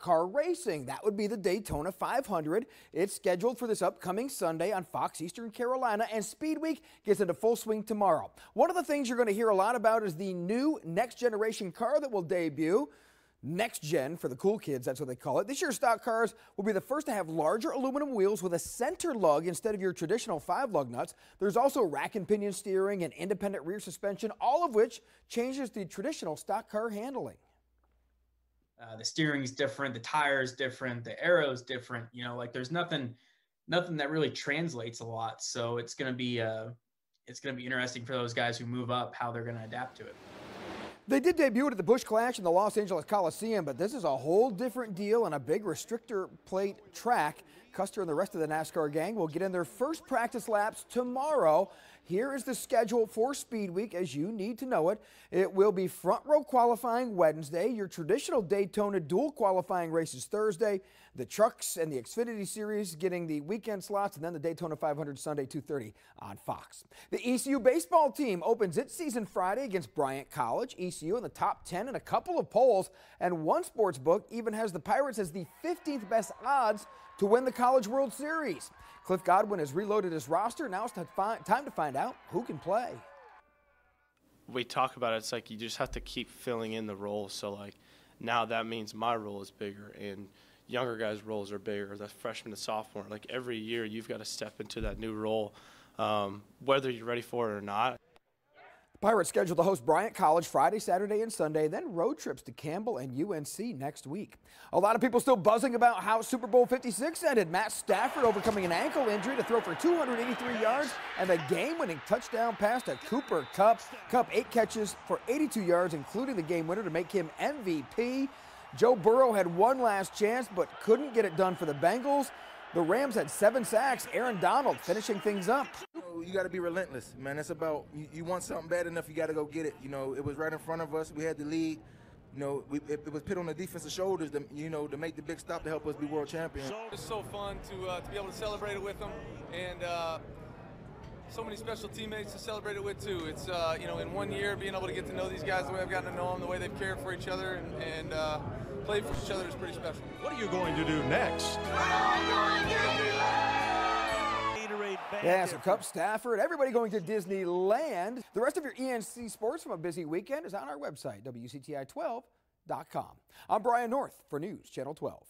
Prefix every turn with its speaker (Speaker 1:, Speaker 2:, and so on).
Speaker 1: car racing. That would be the Daytona 500. It's scheduled for this upcoming Sunday on Fox Eastern Carolina, and Speed Week gets into full swing tomorrow. One of the things you're going to hear a lot about is the new next generation car that will debut. Next gen for the cool kids, that's what they call it. This year's stock cars will be the first to have larger aluminum wheels with a center lug instead of your traditional 5-lug nuts. There's also rack and pinion steering and independent rear suspension, all of which changes the traditional stock car handling.
Speaker 2: The steering's different, the tire's different, the aero's different. You know, like there's nothing that really translates a lot. So it's gonna be interesting for those guys who move up how they're gonna adapt to it.
Speaker 1: They did debut it at the Busch Clash in the Los Angeles Coliseum, but this is a whole different deal on a big restrictor plate track. Custer and the rest of the NASCAR gang will get in their first practice laps tomorrow. Here is the schedule for Speed Week as you need to know it. It will be front row qualifying Wednesday, your traditional Daytona dual qualifying races Thursday, the trucks and the Xfinity Series getting the weekend slots, and then the Daytona 500 Sunday 2:30 on Fox. The ECU baseball team opens its season Friday against Bryant College. ECU in the top 10 in a couple of polls, and one sports book even has the Pirates as the 15th best odds to win the College World Series. Cliff Godwin has reloaded his roster. Now it's time to find out who can play.
Speaker 3: We talk about it, it's like you just have to keep filling in the roles. So like now that means my role is bigger and younger guys' roles are bigger, the freshman to sophomore. Like every year you've got to step into that new role, whether you're ready for it or not.
Speaker 1: Pirates scheduled to host Bryant College Friday, Saturday, and Sunday, then road trips to Campbell and UNC next week. A lot of people still buzzing about how Super Bowl 56 ended. Matt Stafford overcoming an ankle injury to throw for 283 yards and a game-winning touchdown pass to Cooper Kupp. Kupp 8 catches for 82 yards, including the game winner to make him MVP. Joe Burrow had one last chance but couldn't get it done for the Bengals. The Rams had 7 sacks. Aaron Donald finishing things up.
Speaker 4: You got to be relentless, man. It's about you want something bad enough, you got to go get it. You know, it was right in front of us. We had the lead. You know, it was put on the defensive shoulders, to make the big stop to help us be world champions.
Speaker 5: It's so fun to be able to celebrate it with them, and so many special teammates to celebrate it with too. It's in 1 year being able to get to know these guys the way I've gotten to know them, the way they've cared for each other and played for each other is pretty special.
Speaker 6: What are you going to do next?
Speaker 1: Yeah, so Kupp, Stafford, everybody going to Disneyland. The rest of your ENC sports from a busy weekend is on our website, WCTI12.com. I'm Brian North for News Channel 12.